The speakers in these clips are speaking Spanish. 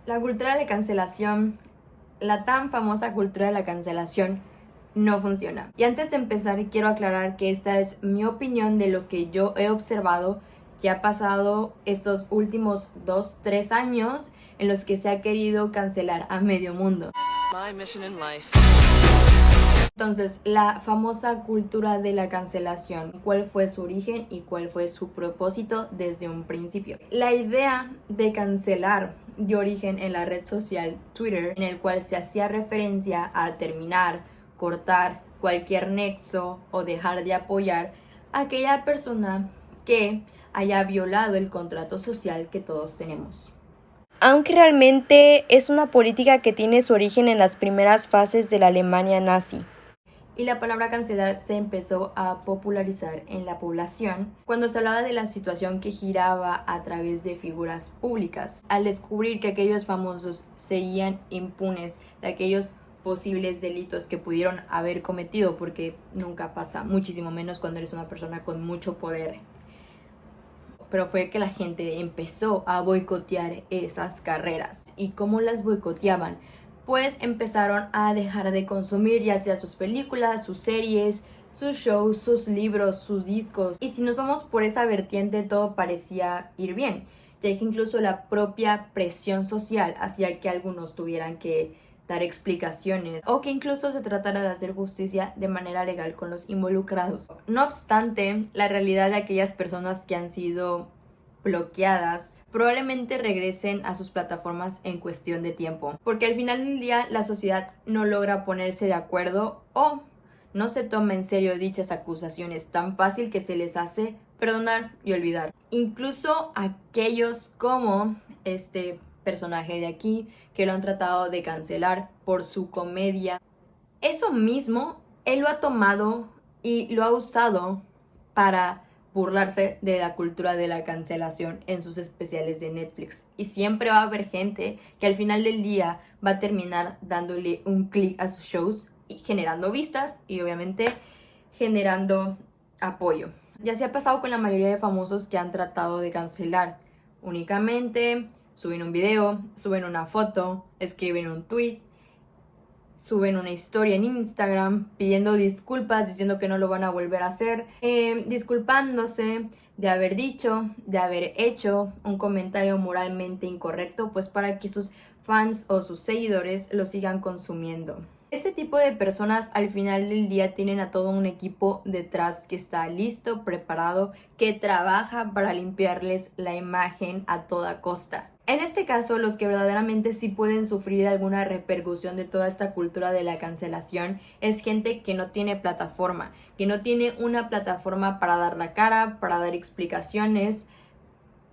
La cultura de cancelación, la tan famosa cultura de la cancelación, no funciona. Y antes de empezar, quiero aclarar que esta es mi opinión de lo que yo he observado que ha pasado estos últimos 2-3 años en los que se ha querido cancelar a medio mundo. My mission in life. Entonces, la famosa cultura de la cancelación, ¿cuál fue su origen y cuál fue su propósito desde un principio? La idea de cancelar dio origen en la red social Twitter, en el cual se hacía referencia a terminar, cortar cualquier nexo o dejar de apoyar a aquella persona que haya violado el contrato social que todos tenemos. Aunque realmente es una política que tiene su origen en las primeras fases de la Alemania nazi. Y la palabra cancelar se empezó a popularizar en la población cuando se hablaba de la situación que giraba a través de figuras públicas. Al descubrir que aquellos famosos seguían impunes de aquellos posibles delitos que pudieron haber cometido, porque nunca pasa, muchísimo menos cuando eres una persona con mucho poder. Pero fue que la gente empezó a boicotear esas carreras. ¿Y cómo las boicoteaban? Pues empezaron a dejar de consumir ya sea sus películas, sus series, sus shows, sus libros, sus discos. Y si nos vamos por esa vertiente, todo parecía ir bien, ya que incluso la propia presión social hacía que algunos tuvieran que dar explicaciones o que incluso se tratara de hacer justicia de manera legal con los involucrados. No obstante, la realidad de aquellas personas que han sido bloqueadas probablemente regresen a sus plataformas en cuestión de tiempo, porque al final del día la sociedad no logra ponerse de acuerdo o no se toma en serio dichas acusaciones tan fácil que se les hace perdonar y olvidar. Incluso aquellos como este personaje de aquí que lo han tratado de cancelar por su comedia, eso mismo él lo ha tomado y lo ha usado para burlarse de la cultura de la cancelación en sus especiales de Netflix. Y siempre va a haber gente que al final del día va a terminar dándole un clic a sus shows y generando vistas y obviamente generando apoyo. Ya se ha pasado con la mayoría de famosos que han tratado de cancelar. Únicamente suben un video, suben una foto, escriben un tweet, suben una historia en Instagram pidiendo disculpas, diciendo que no lo van a volver a hacer, disculpándose de haber dicho, de haber hecho un comentario moralmente incorrecto, pues para que sus fans o sus seguidores lo sigan consumiendo. Este tipo de personas al final del día tienen a todo un equipo detrás que está listo, preparado, que trabaja para limpiarles la imagen a toda costa. En este caso, los que verdaderamente sí pueden sufrir alguna repercusión de toda esta cultura de la cancelación es gente que no tiene plataforma, que no tiene una plataforma para dar la cara, para dar explicaciones,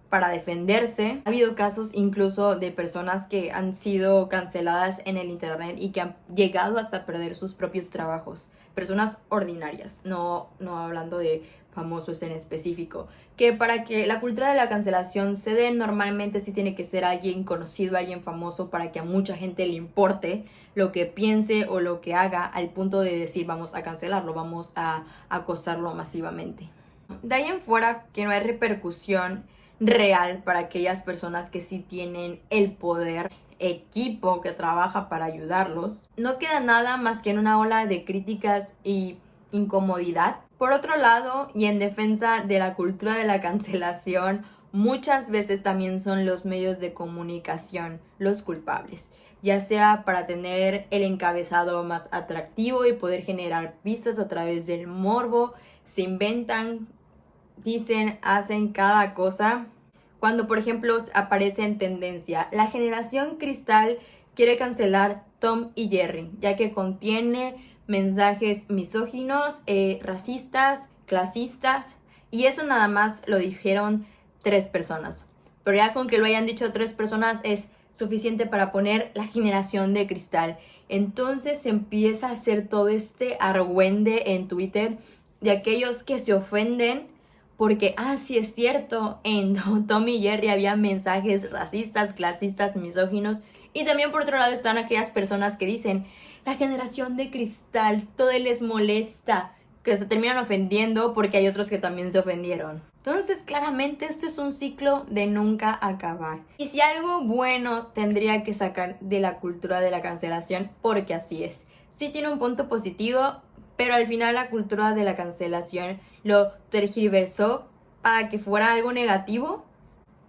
para defenderse. Ha habido casos incluso de personas que han sido canceladas en el internet y que han llegado hasta perder sus propios trabajos. Personas ordinarias, no hablando de famosos en específico. Que para que la cultura de la cancelación se dé, normalmente sí tiene que ser alguien conocido, alguien famoso, para que a mucha gente le importe lo que piense o lo que haga, al punto de decir vamos a cancelarlo, vamos a acosarlo masivamente. De ahí en fuera, que no hay repercusión real para aquellas personas que sí tienen el poder, equipo que trabaja para ayudarlos, no queda nada más que en una ola de críticas y incomodidad. Por otro lado, y en defensa de la cultura de la cancelación, muchas veces también son los medios de comunicación los culpables, ya sea para tener el encabezado más atractivo y poder generar vistas a través del morbo. Se inventan, dicen, hacen cada cosa. Cuando, por ejemplo, aparece en tendencia, la generación cristal quiere cancelar Tom y Jerry, ya que contiene mensajes misóginos, racistas, clasistas, y eso nada más lo dijeron 3 personas. Pero ya con que lo hayan dicho 3 personas es suficiente para poner la generación de cristal. Entonces se empieza a hacer todo este argüende en Twitter de aquellos que se ofenden porque, sí es cierto, en Tom y Jerry había mensajes racistas, clasistas, misóginos. Y también por otro lado están aquellas personas que dicen, la generación de cristal, todo les molesta, que se terminan ofendiendo porque hay otros que también se ofendieron. Entonces, claramente esto es un ciclo de nunca acabar. Y si algo bueno tendría que sacar de la cultura de la cancelación, porque así es. Sí tiene un punto positivo, pero al final la cultura de la cancelación lo tergiversó para que fuera algo negativo.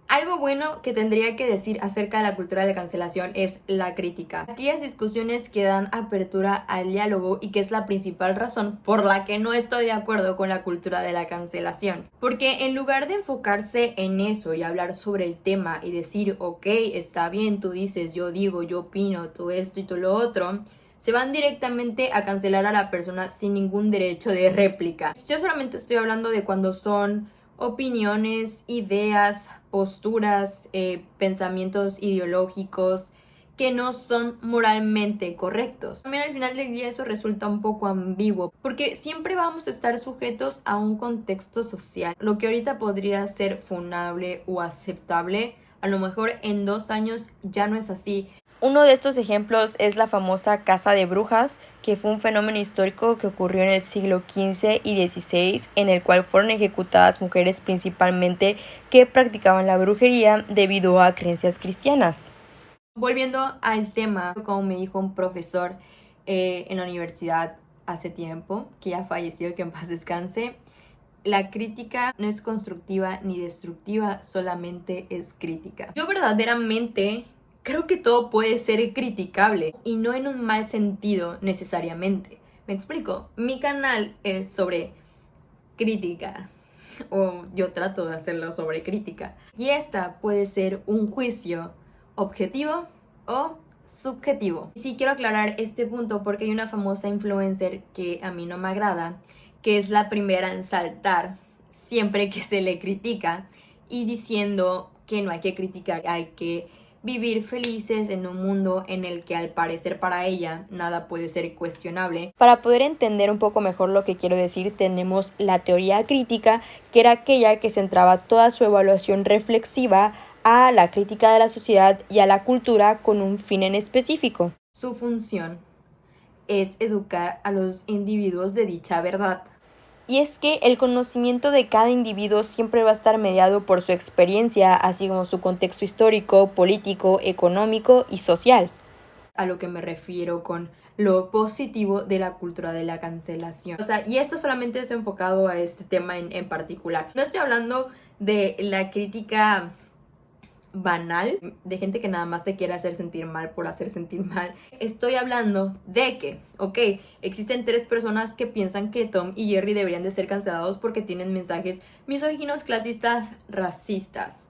Algo bueno que tendría que decir acerca de la cultura de la cancelación es la crítica. Aquellas discusiones que dan apertura al diálogo y que es la principal razón por la que no estoy de acuerdo con la cultura de la cancelación. Porque en lugar de enfocarse en eso y hablar sobre el tema y decir, ok, está bien, tú dices, yo digo, yo opino, tú esto y tú lo otro, se van directamente a cancelar a la persona sin ningún derecho de réplica. Yo solamente estoy hablando de cuando son opiniones, ideas, posturas, pensamientos ideológicos que no son moralmente correctos. También al final del día eso resulta un poco ambiguo, porque siempre vamos a estar sujetos a un contexto social. Lo que ahorita podría ser funable o aceptable, a lo mejor en 2 años ya no es así. Uno de estos ejemplos es la famosa Casa de Brujas, que fue un fenómeno histórico que ocurrió en el siglo XV y XVI, en el cual fueron ejecutadas mujeres principalmente que practicaban la brujería debido a creencias cristianas. Volviendo al tema, como me dijo un profesor en la universidad hace tiempo, que ya falleció, que en paz descanse, la crítica no es constructiva ni destructiva, solamente es crítica. Yo verdaderamente creo que todo puede ser criticable y no en un mal sentido necesariamente. ¿Me explico? Mi canal es sobre crítica, o yo trato de hacerlo sobre crítica. Y esta puede ser un juicio objetivo o subjetivo. Y sí quiero aclarar este punto porque hay una famosa influencer que a mí no me agrada, que es la primera en saltar siempre que se le critica y diciendo que no hay que criticar, hay que vivir felices en un mundo en el que al parecer para ella nada puede ser cuestionable. Para poder entender un poco mejor lo que quiero decir, tenemos la teoría crítica, que era aquella que centraba toda su evaluación reflexiva a la crítica de la sociedad y a la cultura con un fin en específico. Su función es educar a los individuos de dicha verdad. Y es que el conocimiento de cada individuo siempre va a estar mediado por su experiencia, así como su contexto histórico, político, económico y social. A lo que me refiero con lo positivo de la cultura de la cancelación. O sea, y esto solamente es enfocado a este tema en particular. No estoy hablando de la crítica banal, de gente que nada más te quiere hacer sentir mal por hacer sentir mal. Estoy hablando de que, ok, existen 3 personas que piensan que Tom y Jerry deberían de ser cancelados porque tienen mensajes misóginos, clasistas, racistas.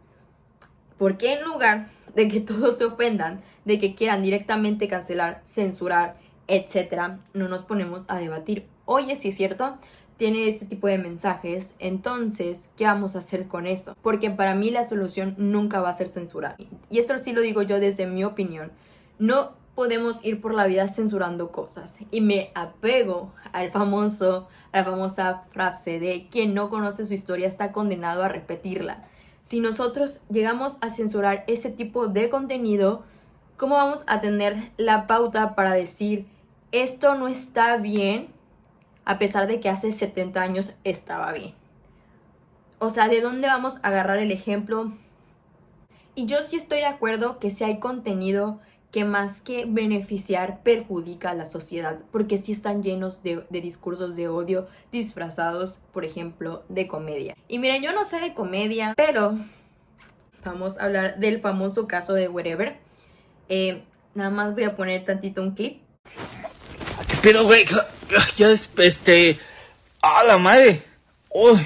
¿Por qué en lugar de que todos se ofendan, de que quieran directamente cancelar, censurar, etcétera, no nos ponemos a debatir? Oye, sí es cierto, tiene este tipo de mensajes, entonces, ¿qué vamos a hacer con eso? Porque para mí la solución nunca va a ser censurar. Y esto sí lo digo yo desde mi opinión. No podemos ir por la vida censurando cosas. Y me apego a la famosa frase de quien no conoce su historia está condenado a repetirla. Si nosotros llegamos a censurar ese tipo de contenido, ¿cómo vamos a tener la pauta para decir esto no está bien? A pesar de que hace 70 años estaba bien. O sea, ¿de dónde vamos a agarrar el ejemplo? Y yo sí estoy de acuerdo que si hay contenido que más que beneficiar perjudica a la sociedad, porque sí están llenos de discursos de odio disfrazados, por ejemplo, de comedia. Y miren, yo no sé de comedia, pero vamos a hablar del famoso caso de Wherever. Nada más voy a poner tantito un clip. ¿Qué pedo, güey? Ya, ¡ah, la madre! ¡Uy!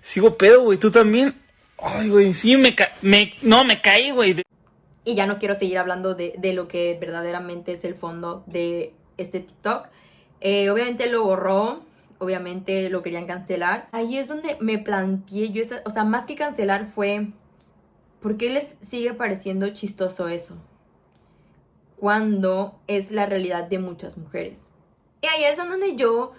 Sigo pedo, güey. ¿Tú también? Ay, güey, sí, me caí, güey. Y ya no quiero seguir hablando de lo que verdaderamente es el fondo de este TikTok. Obviamente lo borró. Obviamente lo querían cancelar. Ahí es donde me planteé yo o sea, más que cancelar fue... ¿por qué les sigue pareciendo chistoso eso? Cuando es la realidad de muchas mujeres. Y ahí es donde yo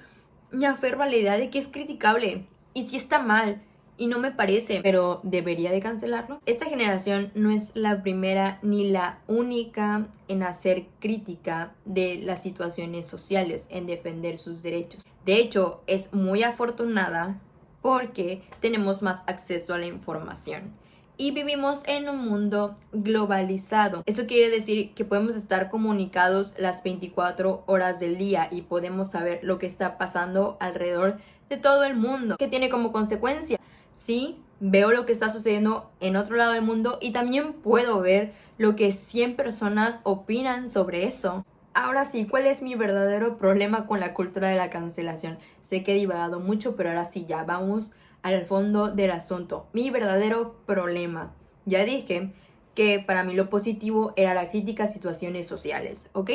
me aferro a la idea de que es criticable. Y sí está mal. Y no me parece. Pero ¿debería de cancelarlo? Esta generación no es la primera ni la única en hacer crítica de las situaciones sociales, en defender sus derechos. De hecho, es muy afortunada porque tenemos más acceso a la información. Y vivimos en un mundo globalizado. Eso quiere decir que podemos estar comunicados las 24 horas del día y podemos saber lo que está pasando alrededor de todo el mundo. ¿Qué tiene como consecuencia? Sí, veo lo que está sucediendo en otro lado del mundo y también puedo ver lo que 100 personas opinan sobre eso. Ahora sí, ¿cuál es mi verdadero problema con la cultura de la cancelación? Sé que he divagado mucho, pero ahora sí, ya vamos al fondo del asunto. Mi verdadero problema. Ya dije que para mí lo positivo era la crítica a situaciones sociales, ¿ok?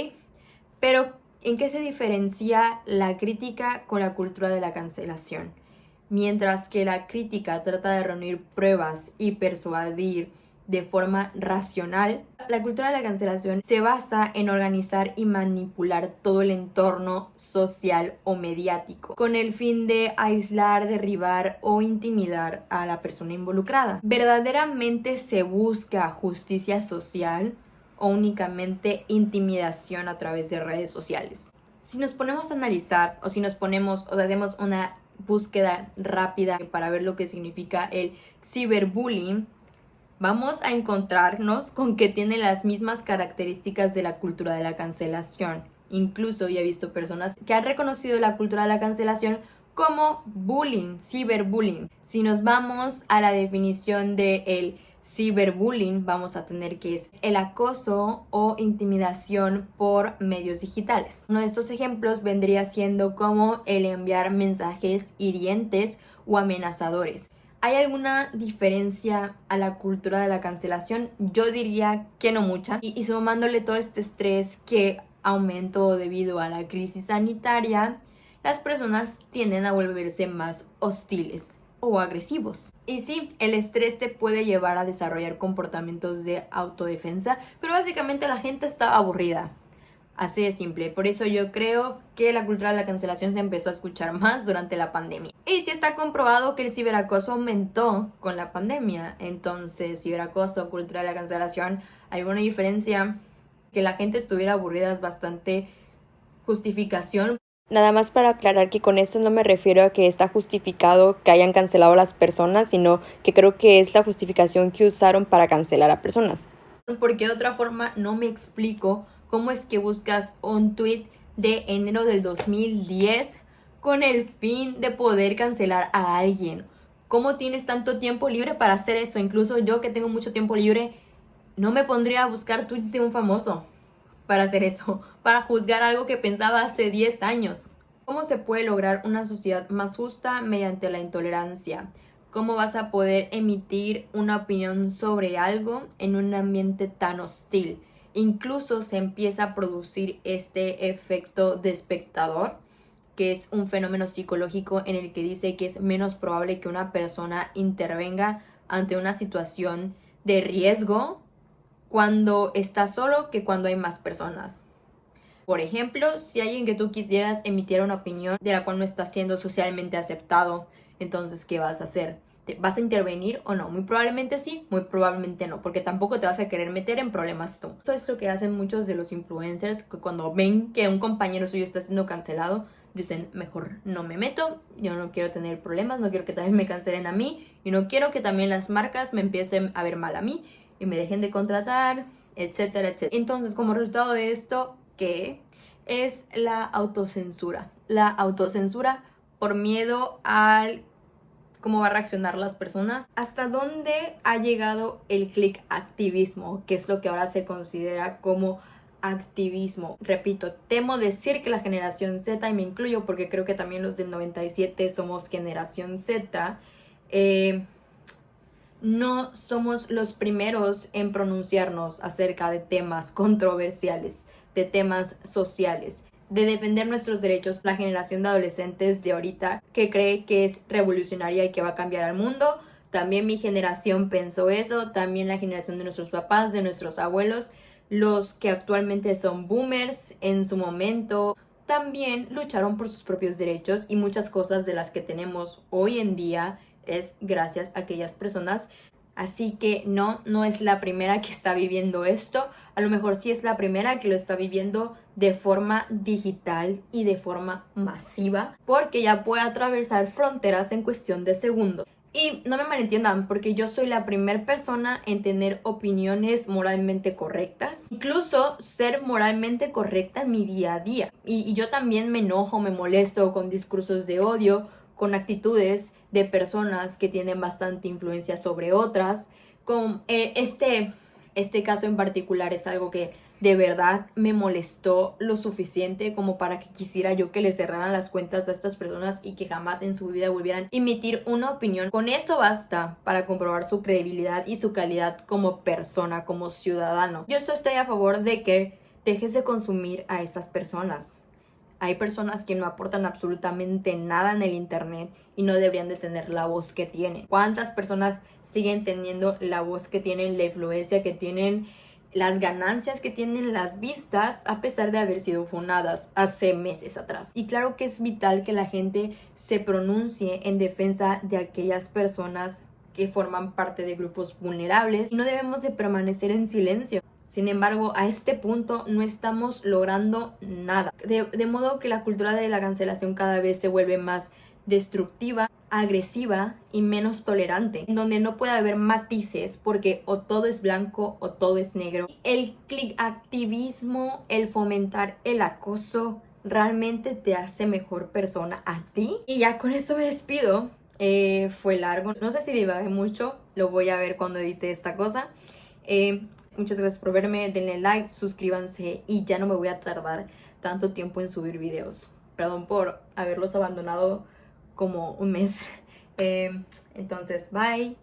Pero, ¿en qué se diferencia la crítica con la cultura de la cancelación? Mientras que la crítica trata de reunir pruebas y persuadir de forma racional, la cultura de la cancelación se basa en organizar y manipular todo el entorno social o mediático con el fin de aislar, derribar o intimidar a la persona involucrada. ¿Verdaderamente se busca justicia social o únicamente intimidación a través de redes sociales? Si nos ponemos a analizar o si nos ponemos o hacemos una búsqueda rápida para ver lo que significa el ciberbullying, vamos a encontrarnos con que tiene las mismas características de la cultura de la cancelación. Incluso ya he visto personas que han reconocido la cultura de la cancelación como bullying, ciberbullying. Si nos vamos a la definición del ciberbullying, vamos a tener que es el acoso o intimidación por medios digitales. Uno de estos ejemplos vendría siendo como el enviar mensajes hirientes o amenazadores. ¿Hay alguna diferencia a la cultura de la cancelación? Yo diría que no mucha. Y sumándole todo este estrés que aumentó debido a la crisis sanitaria, las personas tienden a volverse más hostiles o agresivos. Y sí, el estrés te puede llevar a desarrollar comportamientos de autodefensa, pero básicamente la gente estaba aburrida. Así de simple. Por eso yo creo que la cultura de la cancelación se empezó a escuchar más durante la pandemia. Y sí está comprobado que el ciberacoso aumentó con la pandemia. Entonces, ciberacoso, cultura de la cancelación, ¿alguna diferencia? Que la gente estuviera aburrida es bastante justificación. Nada más para aclarar que con esto no me refiero a que está justificado que hayan cancelado a las personas, sino que creo que es la justificación que usaron para cancelar a personas. Porque de otra forma no me explico cómo es que buscas un tweet de enero del 2010 con el fin de poder cancelar a alguien. ¿Cómo tienes tanto tiempo libre para hacer eso? Incluso yo que tengo mucho tiempo libre, no me pondría a buscar tweets de un famoso para hacer eso, para juzgar algo que pensaba hace 10 años. ¿Cómo se puede lograr una sociedad más justa mediante la intolerancia? ¿Cómo vas a poder emitir una opinión sobre algo en un ambiente tan hostil? Incluso se empieza a producir este efecto de espectador, que es un fenómeno psicológico en el que dice que es menos probable que una persona intervenga ante una situación de riesgo cuando está solo que cuando hay más personas. Por ejemplo, si alguien que tú quisieras emitir una opinión de la cual no está siendo socialmente aceptado, entonces, ¿qué vas a hacer? ¿Vas a intervenir o no? Muy probablemente sí, muy probablemente no, porque tampoco te vas a querer meter en problemas tú. Eso es lo que hacen muchos de los influencers, que cuando ven que un compañero suyo está siendo cancelado, dicen, mejor no me meto, yo no quiero tener problemas, no quiero que también me cancelen a mí, y no quiero que también las marcas me empiecen a ver mal a mí, y me dejen de contratar, etcétera, etcétera. Entonces, como resultado de esto, ¿qué es la autocensura? La autocensura por miedo al cómo va a reaccionar las personas. ¿Hasta dónde ha llegado el click activismo? Que es lo que ahora se considera como activismo. Repito, temo decir que la generación Z, y me incluyo porque creo que también los del 97 somos generación Z, no somos los primeros en pronunciarnos acerca de temas controversiales, de temas sociales, de defender nuestros derechos. La generación de adolescentes de ahorita que cree que es revolucionaria y que va a cambiar al mundo. También mi generación pensó eso, también la generación de nuestros papás, de nuestros abuelos, los que actualmente son boomers en su momento, también lucharon por sus propios derechos, y muchas cosas de las que tenemos hoy en día es gracias a aquellas personas. Así que no es la primera que está viviendo esto. A lo mejor sí es la primera que lo está viviendo de forma digital y de forma masiva, porque ya puede atravesar fronteras en cuestión de segundos. Y no me malentiendan, porque yo soy la primera persona en tener opiniones moralmente correctas. Incluso ser moralmente correcta en mi día a día. Y yo también me enojo, me molesto con discursos de odio, con actitudes de personas que tienen bastante influencia sobre otras. Con este caso en particular es algo que de verdad me molestó lo suficiente como para que quisiera yo que le cerraran las cuentas a estas personas y que jamás en su vida volvieran a emitir una opinión. Con eso basta para comprobar su credibilidad y su calidad como persona, como ciudadano. Yo estoy a favor de que dejes de consumir a esas personas. Hay personas que no aportan absolutamente nada en el internet y no deberían de tener la voz que tienen. ¿Cuántas personas siguen teniendo la voz que tienen, la influencia que tienen, las ganancias que tienen, las vistas, a pesar de haber sido funadas hace meses atrás? Y claro que es vital que la gente se pronuncie en defensa de aquellas personas que forman parte de grupos vulnerables y no debemos de permanecer en silencio. Sin embargo, a este punto no estamos logrando nada. De modo que la cultura de la cancelación cada vez se vuelve más destructiva, agresiva y menos tolerante, en donde no puede haber matices porque o todo es blanco o todo es negro. El clickactivismo, el fomentar el acoso, realmente te hace mejor persona a ti. Y ya con esto me despido. Fue largo, no sé si divagué mucho, lo voy a ver cuando edite esta cosa. Muchas gracias por verme, denle like, suscríbanse y ya no me voy a tardar tanto tiempo en subir videos. Perdón por haberlos abandonado como un mes. Entonces, bye.